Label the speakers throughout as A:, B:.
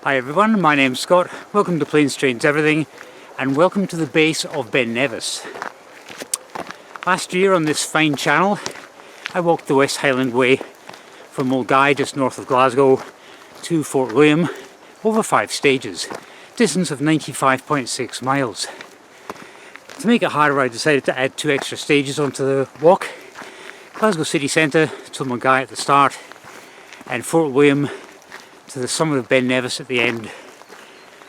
A: Hi everyone, my name's Scott, welcome to Planes, Trains, Everything, and welcome to the base of Ben Nevis. Last year on this fine channel, I walked the West Highland Way from Mhuillin, just north of Glasgow, to Fort William, over 5 stages, distance of 95.6 miles. To make it harder, I decided to add 2 extra stages onto the walk. Glasgow city centre to Mhuillin at the start, and Fort William to the summit of Ben Nevis at the end.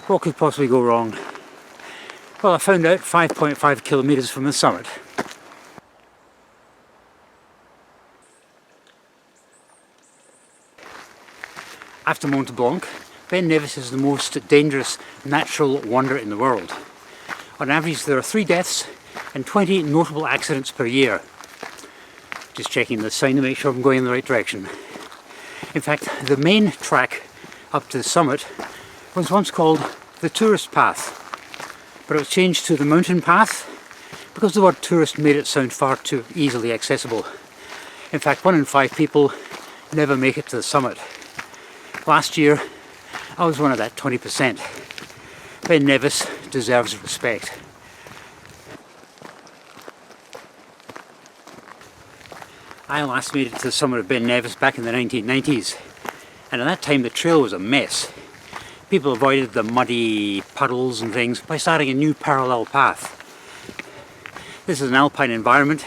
A: What could possibly go wrong? Well, I found out 5.5 kilometres from the summit. After Mont Blanc, Ben Nevis is the most dangerous natural wonder in the world. On average there are 3 deaths and 20 notable accidents per year. Just checking the sign to make sure I'm going in the right direction. In fact, the main track up to the summit was once called the tourist path, but it was changed to the mountain path because the word tourist made it sound far too easily accessible. In fact, 1 in 5 people never make it to the summit. Last year I was one of that 20%. Ben Nevis deserves respect. I last made it to the summit of Ben Nevis back in the 1990s, and at that time the trail was a mess. People avoided the muddy puddles and things by starting a new parallel path. This is an alpine environment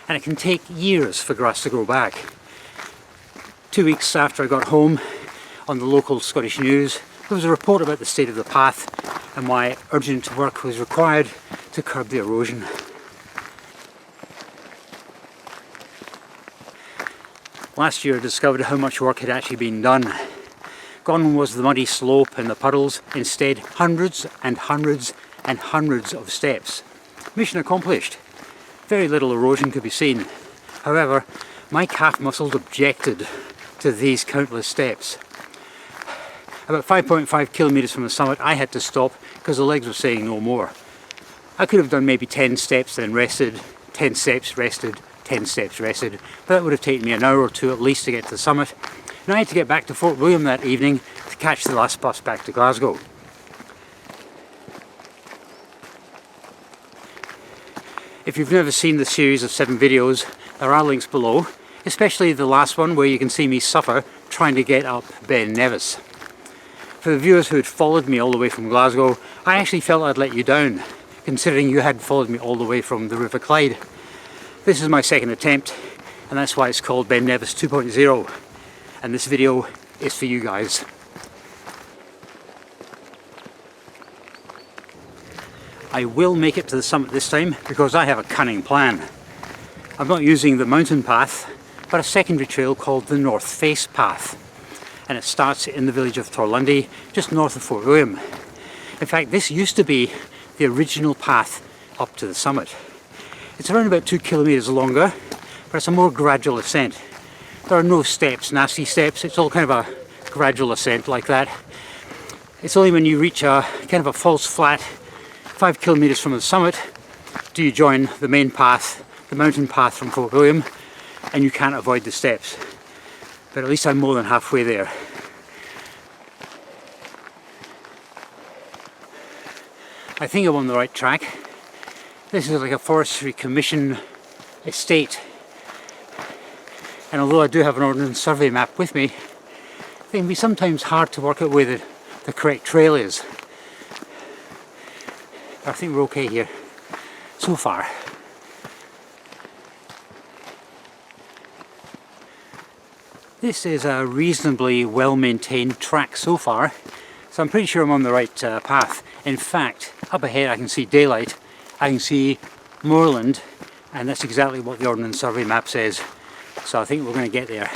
A: and it can take years for grass to grow back. 2 weeks after I got home, on the local Scottish news, there was a report about the state of the path and why urgent work was required to curb the erosion. Last year I discovered how much work had actually been done. Gone was the muddy slope and the puddles, instead hundreds and hundreds and hundreds of steps. Mission accomplished. Very little erosion could be seen. However, my calf muscles objected to these countless steps. About 5.5 kilometres from the summit I had to stop because the legs were saying no more. I could have done maybe 10 steps then rested, 10 steps rested, 10 steps rested, but that would have taken me an hour or 2 at least to get to the summit. And I had to get back to Fort William that evening to catch the last bus back to Glasgow. If you've never seen the series of 7 videos, there are links below, especially the last one where you can see me suffer trying to get up Ben Nevis. For the viewers who had followed me all the way from Glasgow, I actually felt I'd let you down, considering you had followed me all the way from the River Clyde. This is my second attempt, and that's why it's called Ben Nevis 2.0, and this video is for you guys. I will make it to the summit this time because I have a cunning plan. I'm not using the mountain path, but a secondary trail called the North Face Path, and it starts in the village of Torlundy, just north of Fort William. In fact, this used to be the original path up to the summit. It's around about 2 kilometres longer, but it's a more gradual ascent. There are no steps, nasty steps, it's all kind of a gradual ascent like that. It's only when you reach a kind of a false flat 5 kilometres from the summit do you join the main path, the mountain path from Fort William, and you can't avoid the steps. But at least I'm more than halfway there. I think I'm on the right track. This is like a forestry commission estate, and although I do have an ordnance survey map with me, it can be sometimes hard to work out where the correct trail is. I think we're okay here so far. This is a reasonably well maintained track so far, so I'm pretty sure I'm on the right path. In fact, up ahead I can see daylight. I can see moorland, and that's exactly what the Ordnance Survey map says. So I think we're going to get there.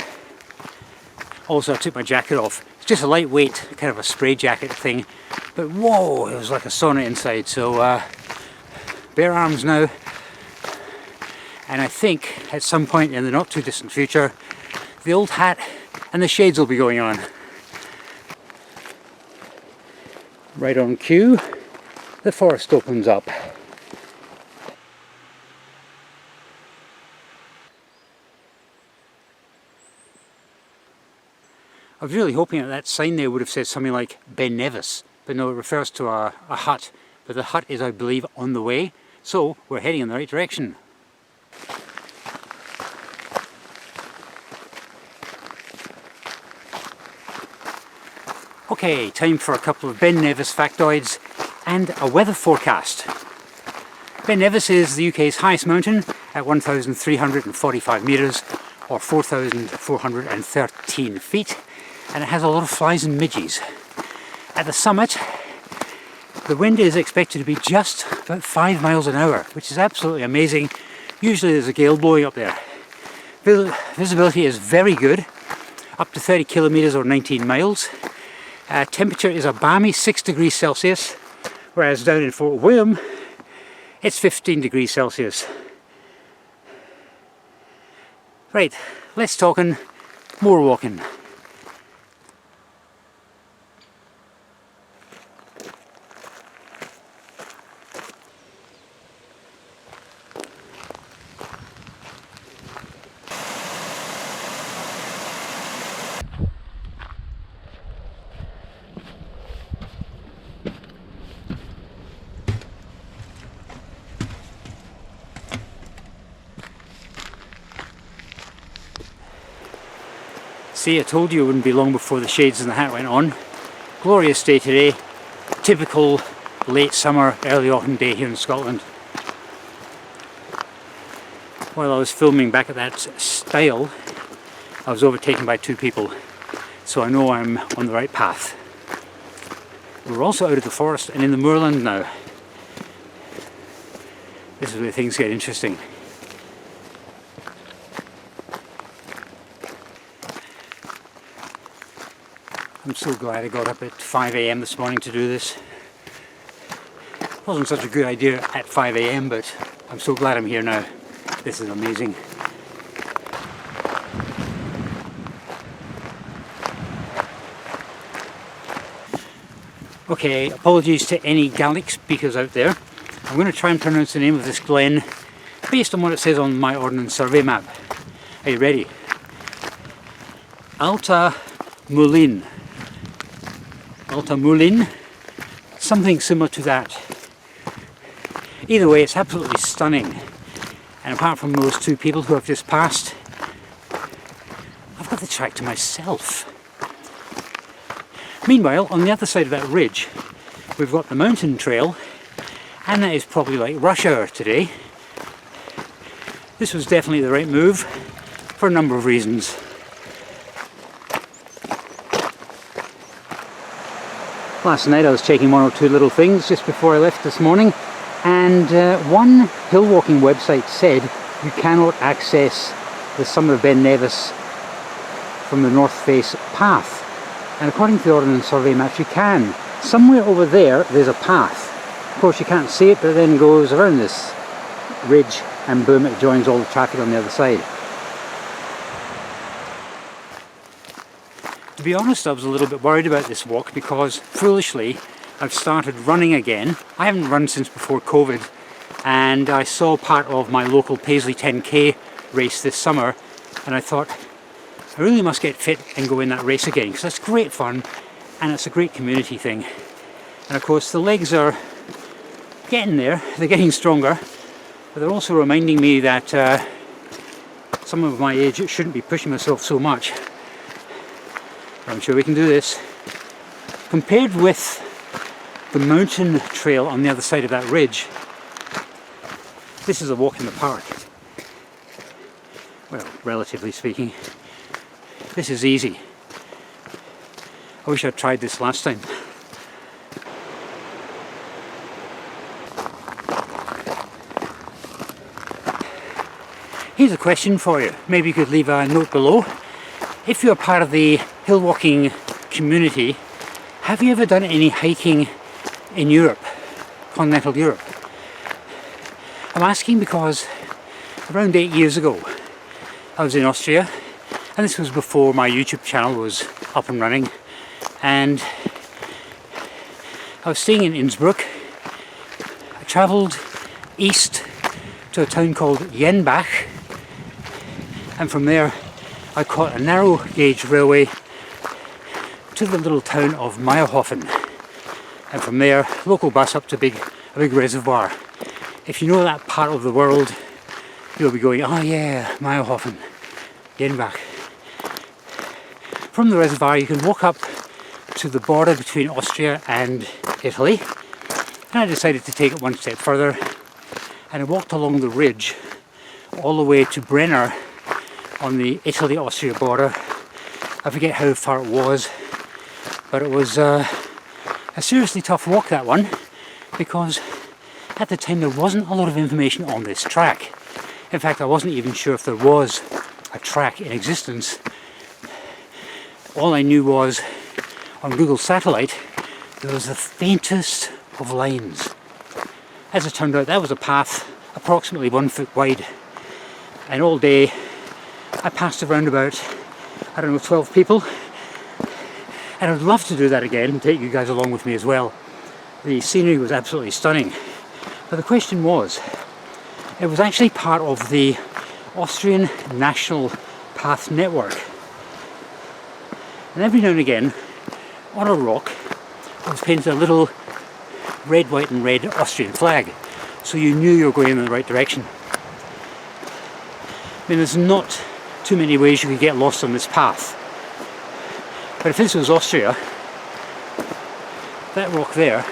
A: Also, I took my jacket off. It's just a lightweight, kind of a spray jacket thing. But whoa, it was like a sauna inside. So bare arms now. And I think at some point in the not too distant future, the old hat and the shades will be going on. Right on cue, the forest opens up. was really hoping that that sign there would have said something like Ben Nevis, but no, it refers to a hut. But the hut is, I believe, on the way, so we're heading in the right direction. Okay, time for a couple of Ben Nevis factoids and a weather forecast. Ben Nevis is the UK's highest mountain at 1,345 metres or 4,413 feet, and it has a lot of flies and midges. At the summit, the wind is expected to be just about 5 miles an hour, which is absolutely amazing. Usually there's a gale blowing up there. Visibility is very good, up to 30 kilometres or 19 miles. Temperature is a balmy 6 degrees Celsius, whereas down in Fort William it's 15 degrees Celsius. Right, less talking, more walking. See, I told you it wouldn't be long before the shades in the hat went on. Glorious day today, typical late summer, early autumn day here in Scotland. While I was filming back at that stile, I was overtaken by 2 people, so I know I'm on the right path. We're also out of the forest and in the moorland now. This is where things get interesting. I'm so glad I got up at 5 AM this morning to do this. It wasn't such a good idea at 5 AM, but I'm so glad I'm here now. This is amazing. Okay, apologies to any Gaelic speakers out there. I'm going to try and pronounce the name of this glen based on what it says on my Ordnance Survey map. Are you ready? Mhuillin. Mhuillin, something similar to that. Either way, it's absolutely stunning. And apart from those 2 people who have just passed, I've got the track to myself. Meanwhile, on the other side of that ridge, we've got the mountain trail, and that is probably like rush hour today. This was definitely the right move for a number of reasons. Last night I was checking 1 or 2 little things just before I left this morning, and one hill walking website said you cannot access the summit of Ben Nevis from the North Face path, and according to the Ordnance Survey maps you can. Somewhere over there's a path. Of course you can't see it, but it then goes around this ridge and boom, it joins all the traffic on the other side. To be honest, I was a little bit worried about this walk because, foolishly, I've started running again. I haven't run since before COVID, and I saw part of my local Paisley 10k race this summer, and I thought, I really must get fit and go in that race again, because that's great fun, and it's a great community thing. And of course, the legs are getting there, they're getting stronger, but they're also reminding me that someone of my age shouldn't be pushing myself so much. I'm sure we can do this. Compared with the mountain trail on the other side of that ridge, this is a walk in the park. Well, relatively speaking. This is easy. I wish I'd tried this last time. Here's a question for you. Maybe you could leave a note below. If you're part of the hill walking community, have you ever done any hiking in Europe, continental Europe? I'm asking because around 8 years ago I was in Austria, and this was before my YouTube channel was up and running, and I was staying in Innsbruck. I travelled east to a town called Jenbach, and from there I caught a narrow gauge railway to the little town of Mhuillin, and from there local bus up to a big reservoir. If you know that part of the world, you'll be going, oh yeah, Mhuillin, getting back. From the reservoir you can walk up to the border between Austria and Italy, and I decided to take it one step further, and I walked along the ridge all the way to Brenner on the Italy-Austria border. I forget how far it was, but it was a seriously tough walk, that one, because at the time there wasn't a lot of information on this track. In fact, I wasn't even sure if there was a track in existence. All I knew was on Google Satellite there was the faintest of lines. As it turned out, that was a path approximately 1 foot wide, and all day I passed around about, I don't know, 12 people, and I'd love to do that again and take you guys along with me as well. The scenery was absolutely stunning, but the question was, it was actually part of the Austrian National Path Network, and every now and again on a rock was painted a little red, white and red Austrian flag, so you knew you were going in the right direction. I mean, there's not too many ways you could get lost on this path, but if this was Austria, that rock there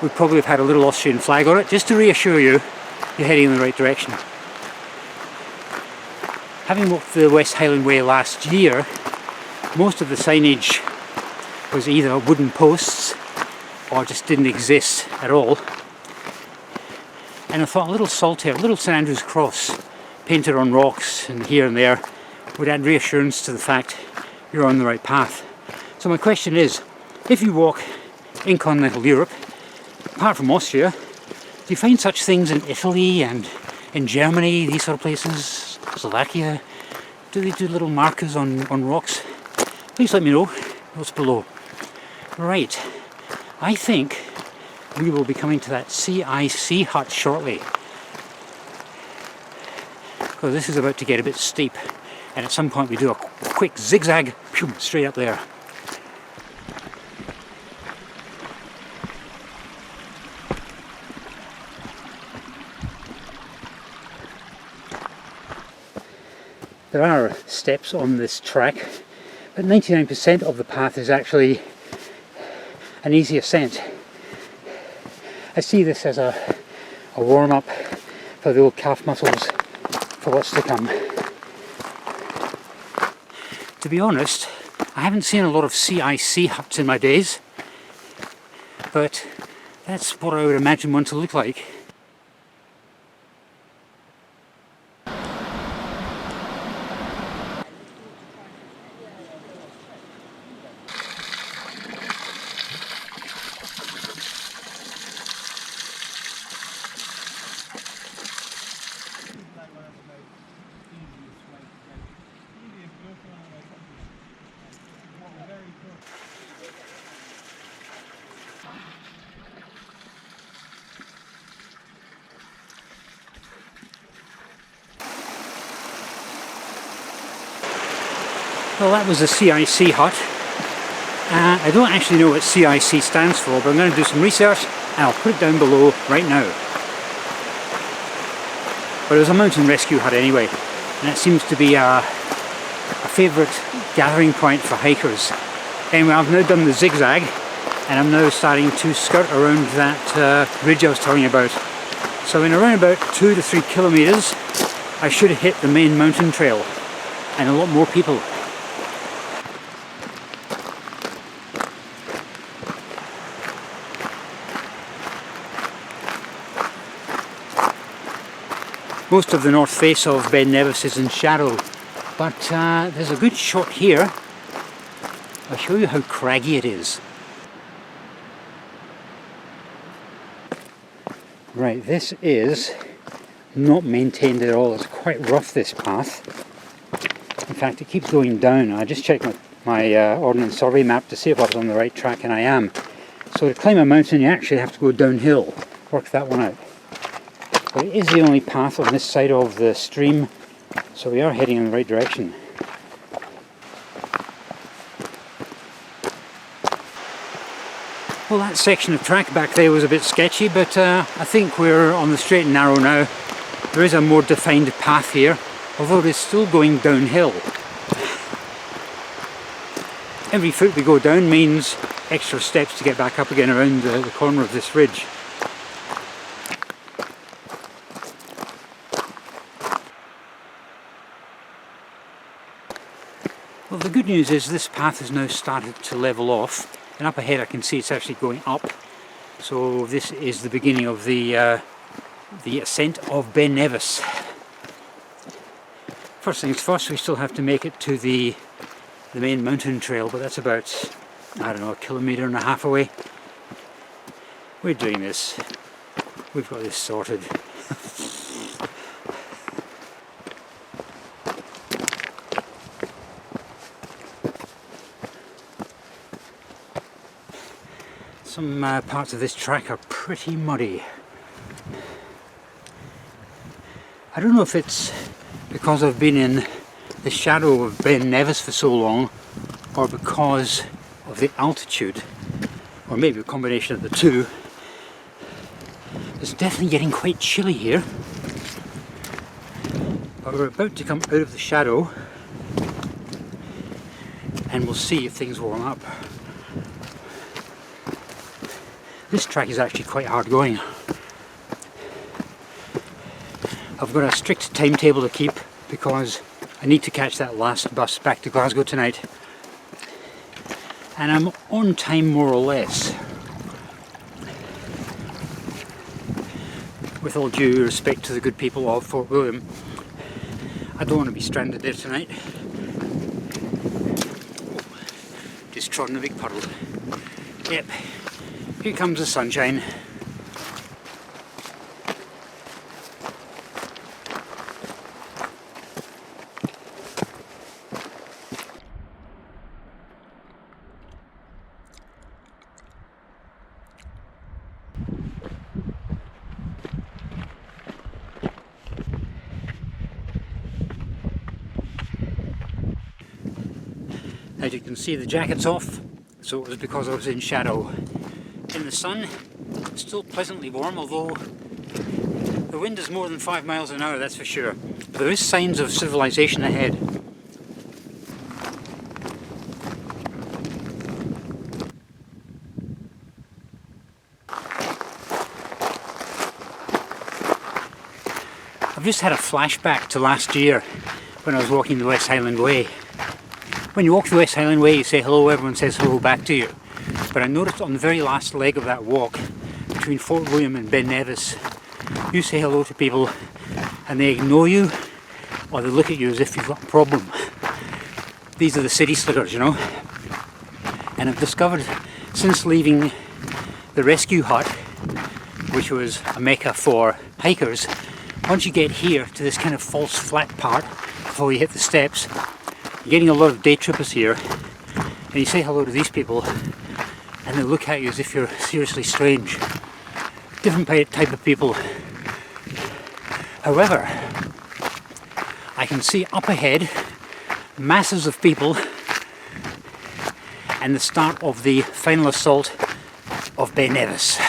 A: would probably have had a little Austrian flag on it, just to reassure you you're heading in the right direction. Having walked the West Highland Way last year, most of the signage was either wooden posts or just didn't exist at all, and I thought a little saltire, a little St Andrew's cross painted on rocks and here and there would add reassurance to the fact you're on the right path. So my question is, if you walk in continental Europe, apart from Austria, do you find such things in Italy and in Germany, these sort of places, Slovakia? Do they do little markers on rocks? Please let me know what's below. Right, I think we will be coming to that CIC Hut shortly, because this is about to get a bit steep, and at some point we do a quick zigzag straight up there. There are steps on this track, but 99% of the path is actually an easy ascent. I see this as a warm-up for the old calf muscles for what's to come. To be honest, I haven't seen a lot of CIC huts in my days, but that's what I would imagine one to look like. Well, that was the CIC Hut. I don't actually know what CIC stands for, but I'm going to do some research and I'll put it down below right now. But it was a mountain rescue hut anyway, and it seems to be a favourite gathering point for hikers. Anyway, I've now done the zigzag and I'm now starting to skirt around that ridge I was telling you about. So in around about 2 to 3 kilometres I should hit the main mountain trail and a lot more people. Most of the north face of Ben Nevis is in shadow, but there's a good shot here. I'll show you how craggy it is. Right, this is not maintained at all. It's quite rough, this path. In fact, it keeps going down. I just checked my Ordnance Survey map to see if I was on the right track, and I am. So to climb a mountain you actually have to go downhill. Work that one out. But it is the only path on this side of the stream, so we are heading in the right direction. Well, that section of track back there was a bit sketchy, but I think we're on the straight and narrow now. There is a more defined path here, although it is still going downhill. Every foot we go down means extra steps to get back up again around the corner of this ridge. Well, the good news is this path has now started to level off, and up ahead I can see it's actually going up. So this is the beginning of the ascent of Ben Nevis. First things first, we still have to make it to the main mountain trail, but that's about, I don't know, 1.5 kilometres away. We're doing this. We've got this sorted. Some parts of this track are pretty muddy. I don't know if it's because I've been in the shadow of Ben Nevis for so long, or because of the altitude, or maybe a combination of the two. It's definitely getting quite chilly here, but we're about to come out of the shadow and we'll see if things warm up. This track is actually quite hard going. I've got a strict timetable to keep because I need to catch that last bus back to Glasgow tonight. And I'm on time more or less. With all due respect to the good people of Fort William, I don't want to be stranded there tonight. Just trodden a big puddle. Yep, here comes the sunshine. As you can see, the jacket's off, so it was because I was in shadow. In the sun, it's still pleasantly warm, although the wind is more than 5 miles an hour, that's for sure. But there is signs of civilization ahead. I've just had a flashback to last year when I was walking the West Highland Way. When you walk the West Highland Way, you say hello, everyone says hello back to you. But I noticed on the very last leg of that walk, between Fort William and Ben Nevis, you say hello to people and they ignore you, or they look at you as if you've got a problem. These are the city slickers, you know. And I've discovered, since leaving the rescue hut, which was a mecca for hikers, once you get here to this kind of false flat part before you hit the steps, you're getting a lot of day trippers here, and you say hello to these people and they look at you as if you're seriously strange. Different type of people. However, I can see up ahead masses of people and the start of the final assault of Ben Nevis.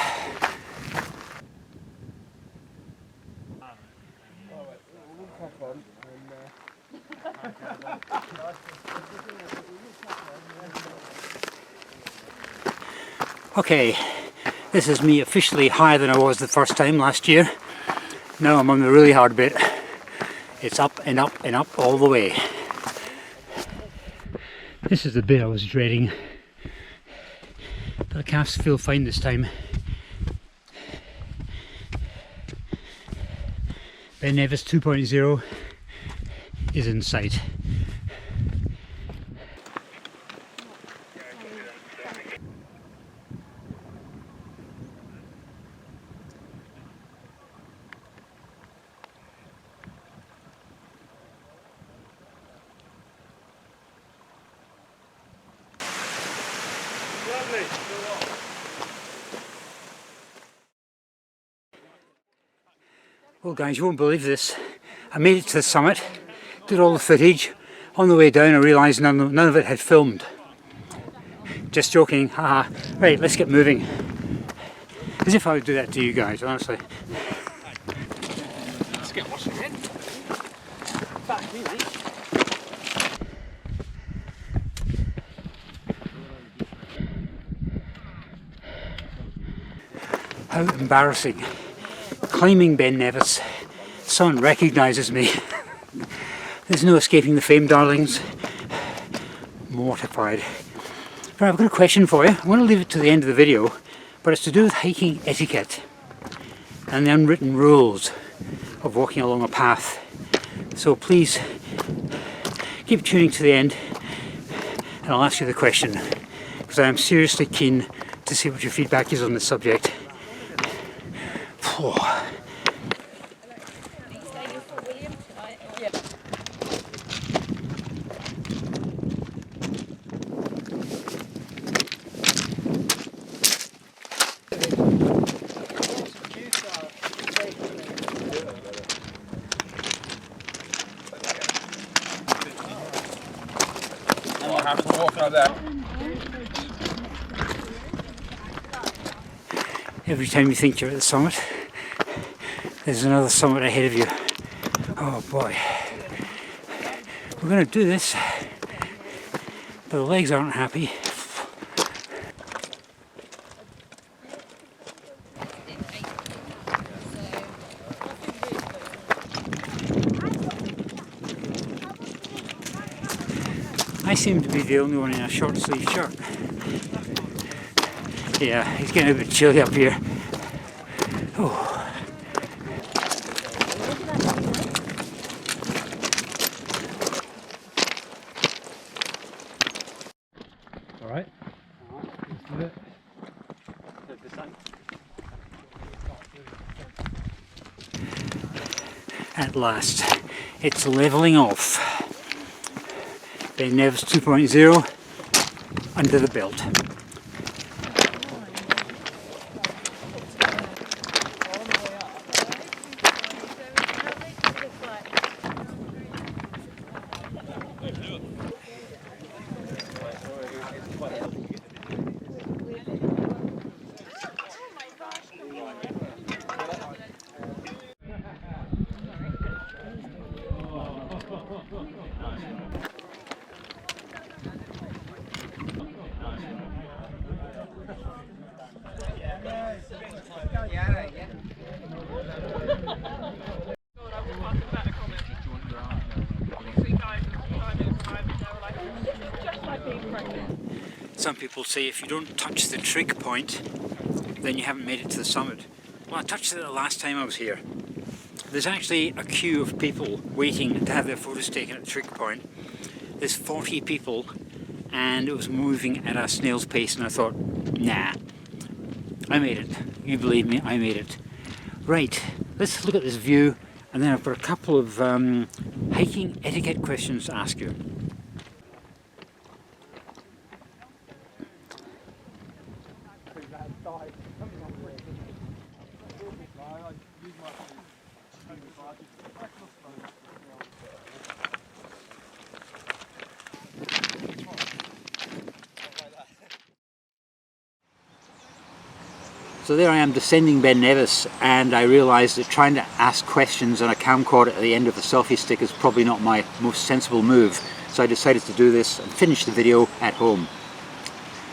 A: Okay, this is me officially higher than I was the first time last year. Now I'm on the really hard bit. It's up and up and up all the way. This is the bit I was dreading. But the calves feel fine this time. Ben Nevis 2.0 is in sight. Well guys, you won't believe this. I made it to the summit, did all the footage. On the way down I realised none of it had filmed. just joking, haha. Right, let's get moving. As if I would do that to you guys, honestly.
B: Let's get washing again. Back, really.
A: How embarrassing. Climbing Ben Nevis. Someone recognises me. There's no escaping the fame, darlings. Mortified. But I've got a question for you. I'm going to leave it to the end of the video, but it's to do with hiking etiquette and the unwritten rules of walking along a path. So please keep tuning to the end and I'll ask you the question, because I am seriously keen to see what your feedback is on this subject. Every time you think you're at the summit, there's another summit ahead of you. Oh boy. We're going to do this, but the legs aren't happy. I seem to be the only one in a short sleeve shirt. Yeah, it's getting a bit chilly up here. Oh.
B: All right. Let's do it.
A: At last, it's levelling off. Ben Nevis 2.0 under the belt. Some people say if you don't touch the trig point, then you haven't made it to the summit. Well, I touched it the last time I was here. There's actually a queue of people waiting to have their photos taken at the trig point. There's 40 people and it was moving at a snail's pace, and I thought, nah, I made it. You believe me, I made it. Right, let's look at this view, and then I've got a couple of hiking etiquette questions to ask you. So there I am descending Ben Nevis, and I realised that trying to ask questions on a camcorder at the end of the selfie stick is probably not my most sensible move, so I decided to do this and finish the video at home.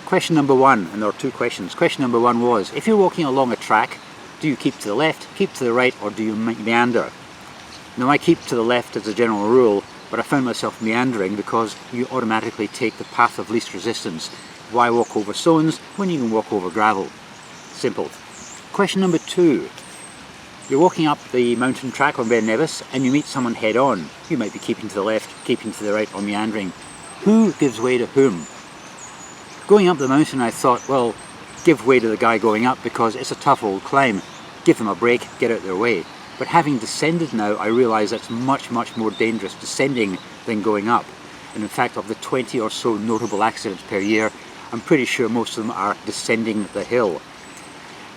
A: Question number one, and there are two questions. Question number one was, if you're walking along a track, do you keep to the left, keep to the right, or do you meander? Now I keep to the left as a general rule, but I found myself meandering because you automatically take the path of least resistance. Why walk over stones when you can walk over gravel? Simple. Question number two. You're walking up the mountain track on Ben Nevis and you meet someone head on. You might be keeping to the left, keeping to the right, or meandering. Who gives way to whom? Going up the mountain, I thought, well, give way to the guy going up because it's a tough old climb. Give them a break, get out their way. But having descended now, I realise that's much, much more dangerous descending than going up. And in fact, of the 20 or so notable accidents per year, I'm pretty sure most of them are descending the hill.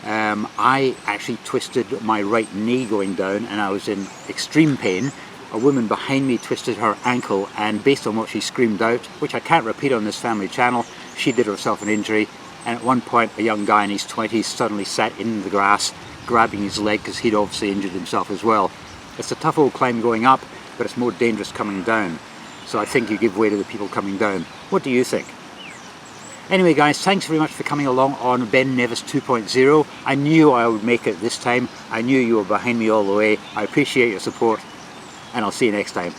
A: I actually twisted my right knee going down and I was in extreme pain, a woman behind me twisted her ankle, and based on what she screamed out, which I can't repeat on this family channel, she did herself an injury. And at one point a young guy in his 20s suddenly sat in the grass grabbing his leg because he'd obviously injured himself as well. It's a tough old climb going up, but it's more dangerous coming down. So I think you give way to the people coming down. What do you think? Anyway guys, thanks very much for coming along on Ben Nevis 2.0. I knew I would make it this time. I knew you were behind me all the way. I appreciate your support, and I'll see you next time.